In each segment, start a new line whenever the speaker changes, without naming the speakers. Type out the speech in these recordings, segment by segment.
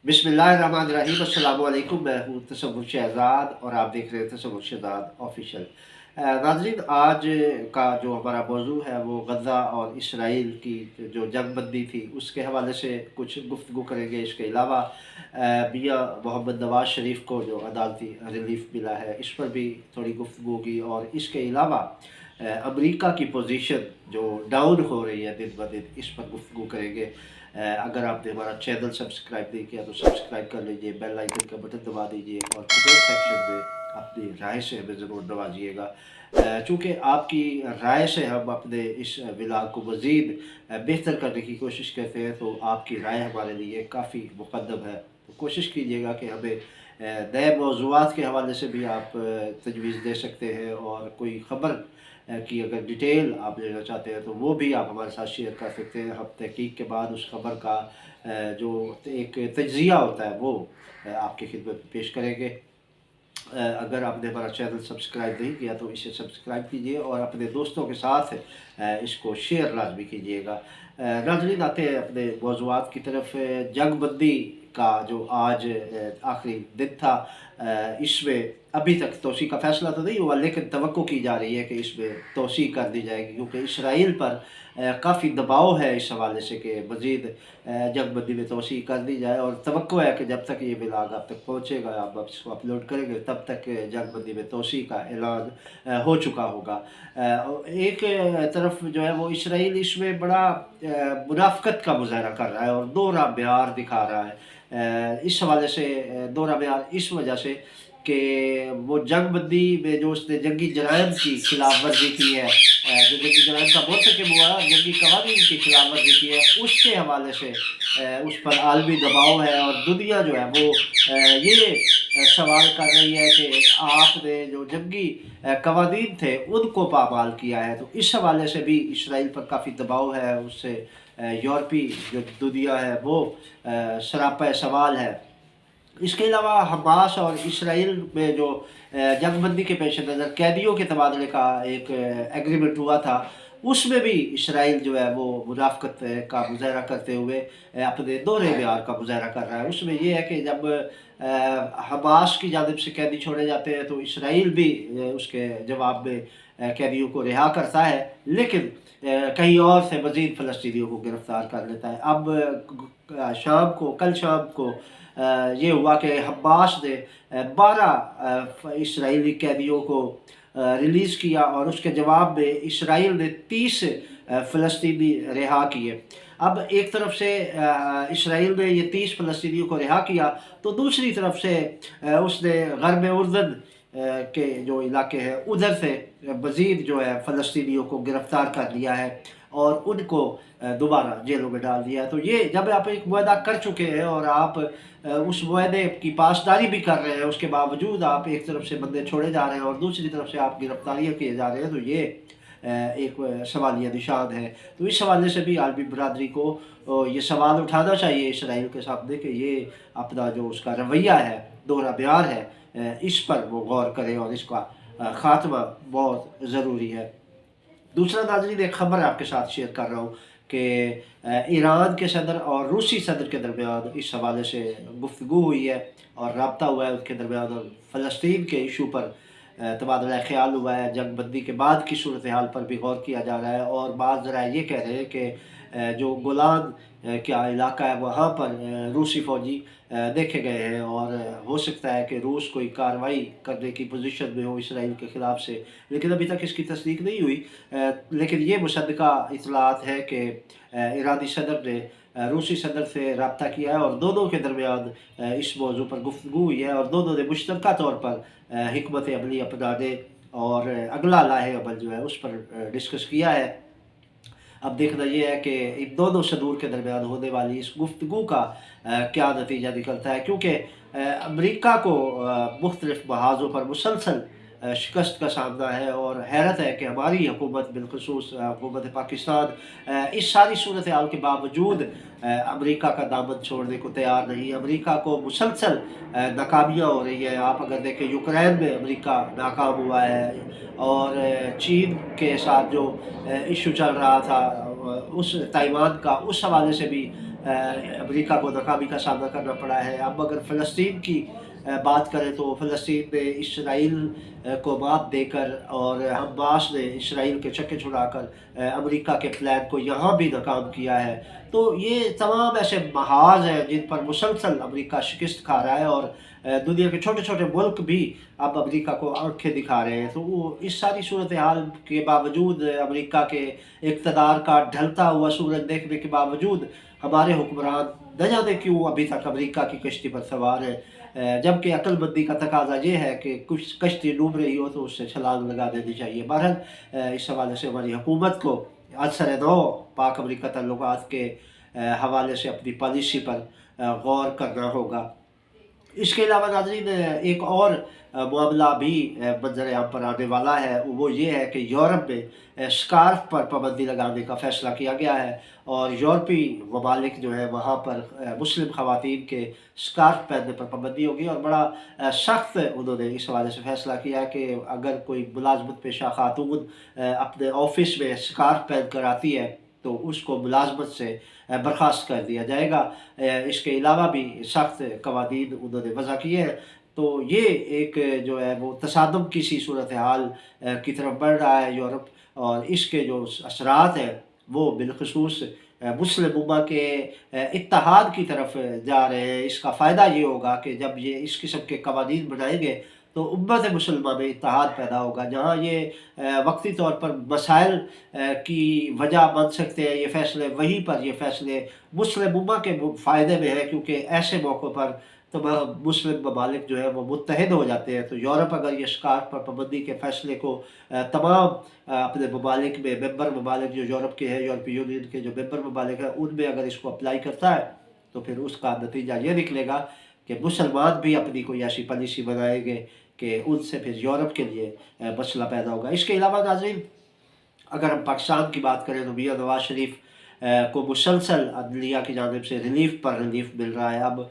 बिस्मिल्लाहिर्रहमानिर्रहीम अस्सलाम वालेकुम। मैं हूँ तसव्वुर शहज़ाद और आप देख रहे हैं तसव्वुर शहज़ाद ऑफिशियल। नाज़रीन, आज का जो हमारा मौजू है वो गज़ा और इसराइल की जो जंगबंदी थी उसके हवाले से कुछ गुफ्तगू करेंगे। इसके अलावा मियां मोहम्मद नवाज़ शरीफ को जो अदालती रिलीफ मिला है इस पर भी थोड़ी गुफ्तगू होगी। और इसके अलावा अमेरिका की पोजीशन जो डाउन हो रही है दिन ब दिन, इस पर गुफ्तगू करेंगे। अगर आपने हमारा चैनल सब्सक्राइब नहीं किया तो सब्सक्राइब कर लीजिए, बेल आइकन का बटन दबा दीजिए और कमेंट सेक्शन में अपनी राय से हमें ज़रूर नवाजिएगा। चूँकि आपकी राय से हम अपने इस व्लॉग को मज़ीद बेहतर करने की कोशिश करते हैं, तो आपकी राय हमारे लिए काफ़ी मुक़द्दम है। तो कोशिश कीजिएगा कि हमें नए मौज़ूआत के हवाले से भी आप तजवीज़ दे सकते हैं, और कोई ख़बर की अगर डिटेल आप लेना चाहते हैं तो वो भी आप हमारे साथ शेयर कर सकते हैं। हम तहकीक के बाद उस खबर का जो एक तज्ज़िया होता है वो आपकी खिदमत में पेश करेंगे। अगर आपने हमारा चैनल सब्सक्राइब नहीं किया तो इसे सब्सक्राइब कीजिए और अपने दोस्तों के साथ इसको शेयर लाजमी कीजिएगा। नाज़रीन, आते हैं अपने मौज़ूआत की तरफ। जंगबंदी का जो आज आखिरी दिन था, इसमें अभी तक तोसी का फ़ैसला तो नहीं हुआ, लेकिन तवक्को की जा रही है कि इसमें तोसी कर दी जाएगी, क्योंकि इसराइल पर काफ़ी दबाव है इस हवाले से कि मज़ीद जंगबंदी में तोसी कर दी जाए। और तवक्को है कि जब तक ये व्लॉग आप तक पहुँचेगा, आप इसको अपलोड करेंगे, तब तक जंगबंदी में तोसी का ऐलान हो चुका होगा। एक तरफ जो है वो इसराइल इसमें बड़ा मुनाफ़क़त का मुज़ाहरा कर रहा है और दोहरा म्यार दिखा रहा है। इस हवाले से दोहरा म्यार इस वजह से कि वो जंगबंदी में जो उसने जंगी जराइम की खिलाफ वर्जी की है, जो जंगी जराइम का मुर्तकिब हुआ, जंगी कवानीन की खिलाफ वर्जी की है, उसके हवाले से उस पर आलमी दबाव है। और दुनिया जो है वो ये सवाल कर रही है कि आपने जो जंगी कवानीन थे उनको पामाल किया है। तो इस हवाले से भी इसराइल पर काफ़ी दबाव है। उससे यूरोपी जो दुनिया है वो सरापा सवाल है। इसके अलावा हमास और इसराइल में जो जंगबंदी के पेश नज़र कैदियों के तबादले का एक एग्रीमेंट हुआ था, उसमें भी इसराइल जो है वो मुनाफ़क़त का मुज़ाहरा करते हुए अपने दोहरे म्यार का मुज़ाहरा कर रहा है। उसमें ये है कि जब हमास की जानिब से कैदी छोड़े जाते हैं तो इसराइल भी उसके जवाब में कैदियों को रिहा करता है, लेकिन कहीं और से मज़ीद फ़लस्तीनियों को गिरफ़्तार कर लेता है। अब कल शाम को ये हुआ कि हमास ने 12 इसराइली कैदियों को रिलीज़ किया और उसके जवाब में इसराइल ने 30 फ़लस्तीनी रिहा किए। अब एक तरफ से इसराइल ने ये 30 फ़लस्तीनियों को रिहा किया, तो दूसरी तरफ से उसने ग़र्ब उर्दन के जो इलाके हैं उधर से मज़ीद जो है फ़लस्तीनियों को गिरफ़्तार कर लिया है और उनको दोबारा जेलों में डाल दिया है। तो ये जब आप एक मुआहदा कर चुके हैं और आप उस मुआहदे की पासदारी भी कर रहे हैं, उसके बावजूद आप एक तरफ से बंदे छोड़े जा रहे हैं और दूसरी तरफ से आप गिरफ्तारियाँ किए जा रहे हैं, तो ये एक सवालिया निशान है। तो इस हवाले से भी आलमी बरादरी को ये सवाल उठाना चाहिए इसराइल के सामने कि ये अपना जो उसका रवैया है, दोहरा म्यार है, इस पर वो गौर करें और इसका ख़ात्मा बहुत ज़रूरी है। दूसरा नाज़रीन, एक ख़बर आपके साथ शेयर कर रहा हूँ कि ईरान के सदर और रूसी सदर के दरमियान इस हवाले से गुफ्तगू हुई है और रब्ता हुआ है उनके दरमियान, और फ़लस्तीन के इशू पर तबादला ख़्याल हुआ है। जंगबंदी के बाद की सूरत हाल पर भी गौर किया जा रहा है और बाज़ ज़रा ये कह रहे हैं कि जो गोलान का इलाका है वहाँ पर रूसी फ़ौजी देखे गए हैं और हो सकता है कि रूस कोई कार्रवाई करने की पोजीशन में हो इसराइल के ख़िलाफ़ से, लेकिन अभी तक इसकी तस्दीक नहीं हुई। लेकिन ये मुसद्दक़ा इत्तलात है कि ईरानी सदर ने रूसी सदर से रब्ता किया है और दोनों के दरमियान इस मौजू पर गुफ्तगू हुई है और दोनों ने मुश्तरका तौर पर हिकमत अमली अपनाने और अगला लाहे अमल जो है उस पर डिस्कस किया है। अब देखना ये है कि इन दोनों सदूर के दरमियान होने वाली इस गुफ्तगू का क्या नतीजा निकलता है, क्योंकि अमरीका को मुख्तलिफ महाज़ों पर मुसलसल शिकस्त का सामना है और हैरत है कि हमारी हुकूमत बिलखसूस हुकूमत पाकिस्तान इस सारी सूरत हाल के बावजूद अमरीका का दामन छोड़ने को तैयार नहीं। अमरीका को मुसलसल नाकामियाँ हो रही है। आप अगर देखें यूक्रेन में अमरीका नाकाम हुआ है और चीन के साथ जो इशू चल रहा था उस ताइवान का, उस हवाले से भी अमेरिका को नाकामी का सामना करना पड़ा है। अब अगर फ़लस्तीन की बात करें तो फ़लस्तीन ने इसराइल को मात देकर और हमास ने इसराइल के चक्के छुड़ाकर अमेरिका के प्लान को यहाँ भी नाकाम किया है। तो ये तमाम ऐसे महाज़ हैं जिन पर मुसलसल अमेरिका शिकस्त खा रहा है, और दुनिया के छोटे-छोटे मुल्क भी अब अमेरिका को आँखें दिखा रहे हैं। तो वो इस सारी सूरत-ए-हाल के बावजूद, अमेरिका के इक़्तिदार का ढलता हुआ सूरज देखने के बावजूद, हमारे हुक्मरान न जाने क्यों अभी तक अमेरिका की कश्ती पर सवार हैं। जबकि अक्लमंदी का तकाज़ा ये है कि कुछ कश्ती डूब रही हो तो उससे छलांग लगा देनी चाहिए। बहरहाल इस हवाले से हमारी हुकूमत को असर-ए-नौ पाक अमेरिका ताल्लुकात के हवाले से अपनी पॉलिसी पर गौर करना होगा। इसके अलावा नाज़रीन एक और मामला भी मंज़र आम पर आने वाला है, वो ये है कि यूरोप में स्कार्फ़ पर पाबंदी लगाने का फ़ैसला किया गया है, और यूरोपी ममालिक जो है वहाँ पर मुस्लिम ख़वातीन के स्कार्फ़ पहनने पर पाबंदी होगी। और बड़ा सख्त उन्होंने इस हवाले से फ़ैसला किया है कि अगर कोई मुलाज़मत पेशा ख़ातून अपने ऑफ़िस में स्कार्फ़ पहन कर आती है तो उसको मुलाज़मत से बर्खास्त कर दिया जाएगा। इसके अलावा भी सख्त कवानीन उन्होंने वज़ा किए हैं। तो ये एक जो है वो तसादम की सी सूरत हाल की तरफ बढ़ रहा है यूरोप, और इसके जो असरात हैं वो बिलख़ुसूस मुस्लिम उम्मा के इत्तेहाद की तरफ जा रहे हैं। इसका फ़ायदा ये होगा कि जब ये इस किस्म के कवानीन बनाएँगे तो उम्मत मुसलमा में इत्तेहाद पैदा होगा। जहाँ ये वक्ती तौर पर मसाइल की वजह बन सकते हैं ये फ़ैसले, वहीं पर ये फ़ैसले मुस्लिम उम्मा के फ़ायदे में है, क्योंकि ऐसे मौक़ों पर तमाम मुस्लिम ममालिक जो है वो मुत्तहिद हो जाते हैं। तो यूरोप अगर ये स्कार्फ़ पर पाबंदी के फ़ैसले को तमाम अपने ममालिक में, मेंबर ममालिक जो यूरोप के हैं, यूरोपीय यूनियन के जो मेंबर ममालिक हैं, उनमें अगर इसको अप्लाई करता है तो फिर उसका नतीजा ये निकलेगा कि मुसलमान भी अपनी कोई ऐसी पॉलिसी बनाएँगे कि उनसे फिर यूरोप के लिए मसला पैदा होगा। इसके अलावा नाज़रीन अगर हम पाकिस्तान की बात करें तो मियां नवाज शरीफ को मुसलसल अदलिया की जानिब से रिलीफ पर रिलीफ मिल रहा है। अब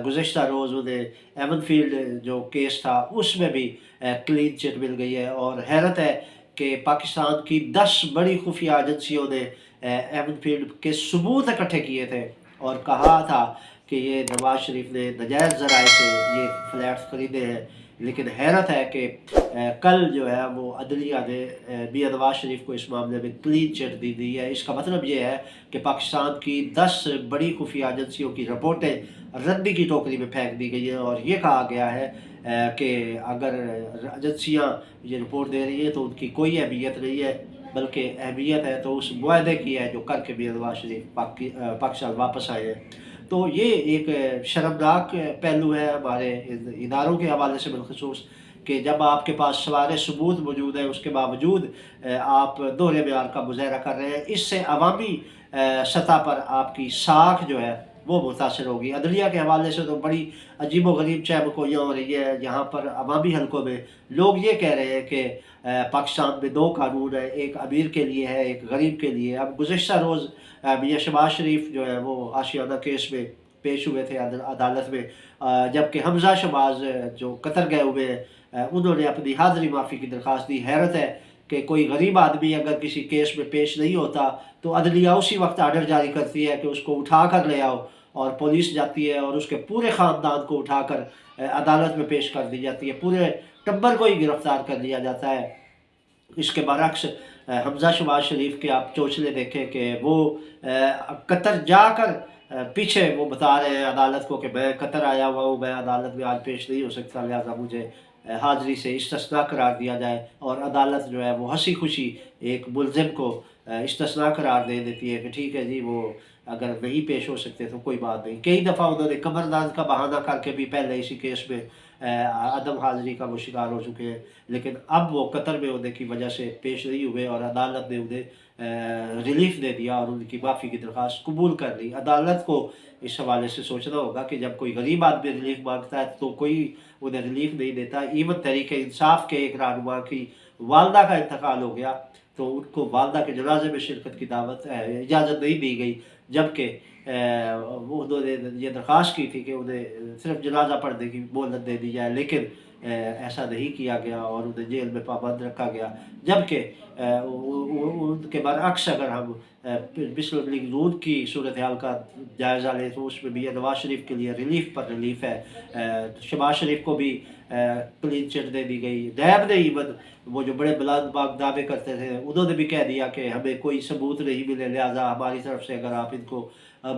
गुज़श्ता रोज़ उन्हें एवनफील्ड जो केस था उसमें भी क्लीन चिट मिल गई है, और हैरत है कि पाकिस्तान की 10 बड़ी खुफिया एजेंसियों ने एवनफील्ड के सबूत इकट्ठे किए थे और कहा था कि ये नवाज शरीफ ने नाजायज़ ज़राए से ये फ्लैट्स खरीदे हैं। लेकिन हैरत है कि कल जो है वो अदलिया ने मियां नवाज शरीफ को इस मामले में क्लीन चिट दी दी है। इसका मतलब ये है कि पाकिस्तान की 10 बड़ी खुफिया एजेंसियों की रिपोर्टें रद्दी की टोकरी में फेंक दी गई है, और ये कहा गया है कि अगर एजेंसियाँ ये रिपोर्ट दे रही है तो उनकी कोई अहमियत नहीं है, बल्कि अहमियत है तो उस मुआहदे की है जो करके मियां नवाज शरीफ पाकिस्तान वापस आए हैं। तो ये एक शर्मनाक पहलू है हमारे इदारों के हवाले से बिलखसूस, कि जब आपके पास सारे सबूत मौजूद है उसके बावजूद आप दोहरे मेयार का मुज़ाहरा कर रहे हैं। इससे अवामी सतह पर आपकी साख जो है वो मुतासर होगी। अदलिया के हवाले से तो बड़ी अजीब व गरीब चहमकोइयाँ हो रही है, जहाँ पर अवामी हलकों में लोग ये कह रहे हैं कि पाकिस्तान में 2 कानून है, एक अमीर के लिए है, एक गरीब के लिए। अब गुज़श्ता रोज़ मियां शहबाज शरीफ जो है वो आशियाना केस में पेश हुए थे अदालत में, जबकि हमजा शहबाज जो कतर गए हुए हैं उन्होंने अपनी हाज़िरी माफ़ी की दरख्वास्त दी। हैरत है कि कोई गरीब आदमी अगर किसी केस में पेश नहीं होता तो अदलिया उसी वक्त आर्डर जारी करती है कि उसको उठा कर ले आओ, और पुलिस जाती है और उसके पूरे ख़ानदान को उठाकर अदालत में पेश कर दी जाती है, पूरे टब्बर को ही गिरफ्तार कर लिया जाता है। इसके बरक्स हमजा शहबाज शरीफ के आप चौचले देखें कि वो कतर जाकर पीछे वो बता रहे हैं अदालत को कि मैं कतर आया हुआ हूँ, मैं अदालत में आज पेश नहीं हो सकता, लिहाजा मुझे हाज़िरी से इस्तिस्ना करार दिया जाए। और अदालत जो है वो हँसी खुशी एक मुलज़िम को इस्तिस्ना करार दे देती है कि ठीक है जी, वो अगर नहीं पेश हो सकते तो कोई बात नहीं। कई दफ़ा उन्होंने कमरदान का बहाना करके भी पहले इसी केस में अदम हाज़िरी का वो शिकार हो चुके हैं, लेकिन अब वो कतर में होने की वजह से पेश नहीं हुए और अदालत ने उन्हें रिलीफ दे दिया और उनकी माफ़ी की दरख्वास्त कबूल कर ली। अदालत को इस हवाले से सोचना होगा कि जब कोई गरीब आदमी रिलीफ मांगता है तो कोई उन्हें रिलीफ नहीं देता। इवन तहरीक इंसाफ के एक रहनुमा की वालदा का इंतकाल हो गया तो उनको वालदा के जनाजे में शिरकत की इजाज़त नहीं दी गई, जबकि वो उन्होंने ये दरख्वास्त की थी कि उन्हें सिर्फ जनाजा पढ़ने की मोहलत दे दी जाए, लेकिन ایسا نہیں کیا گیا اور انہیں جیل میں پابند رکھا گیا، جبکہ ان کے برعکس اگر ہم مسلم لیگ نون کی صورتحال کا جائزہ لیں تو اس میں بھی نواز شریف کے لیے ریلیف پر ریلیف ہے۔ شہباز شریف کو بھی کلین چٹ دے دی گئی، نیب نے ایون وہ جو بڑے بلند باغ دعوے کرتے تھے انہوں نے بھی کہہ دیا کہ ہمیں کوئی ثبوت نہیں ملے، لہٰذا ہماری طرف سے اگر آپ ان کو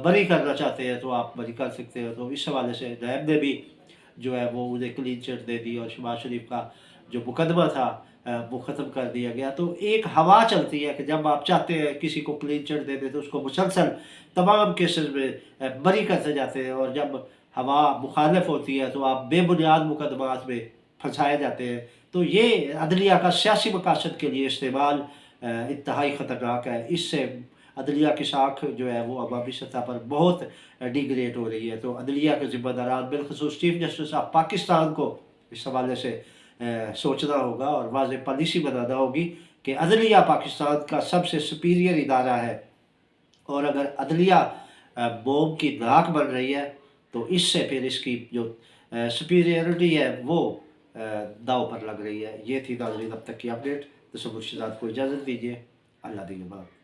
بری کرنا چاہتے ہیں تو آپ بری کر سکتے ہیں۔ تو اس حوالے سے نیب نے بھی جو ہے وہ انہیں کلین چٹ دے دی اور شہباز شریف کا جو مقدمہ تھا وہ ختم کر دیا گیا۔ تو ایک ہوا چلتی ہے کہ جب آپ چاہتے ہیں کسی کو کلین چٹ دے دیں تو اس کو مسلسل تمام کیسز میں بری کرتے جاتے ہیں، اور جب ہوا مخالف ہوتی ہے تو آپ بے بنیاد مقدمات میں پھنسائے جاتے ہیں۔ تو یہ عدلیہ کا سیاسی مقاصد کے لیے استعمال انتہائی خطرناک ہے۔ اس سے عدلیہ کی ساکھ جو ہے وہ عوامی سطح پر بہت ڈیگریڈ ہو رہی ہے۔ تو عدلیہ کے ذمہ داران بالخصوص چیف جسٹس آف پاکستان کو اس حوالے سے سوچنا ہوگا اور واضح پالیسی بنانا ہوگی کہ عدلیہ پاکستان کا سب سے سپیریئر ادارہ ہے، اور اگر عدلیہ بوم کی ناک بن رہی ہے تو اس سے پھر اس کی جو سپیریئرٹی ہے وہ داؤ پر لگ رہی ہے۔ یہ تھی ناظرین اب تک کی اپڈیٹ۔ تصور شداد کو اجازت دیجیے، اللہ دیگبار۔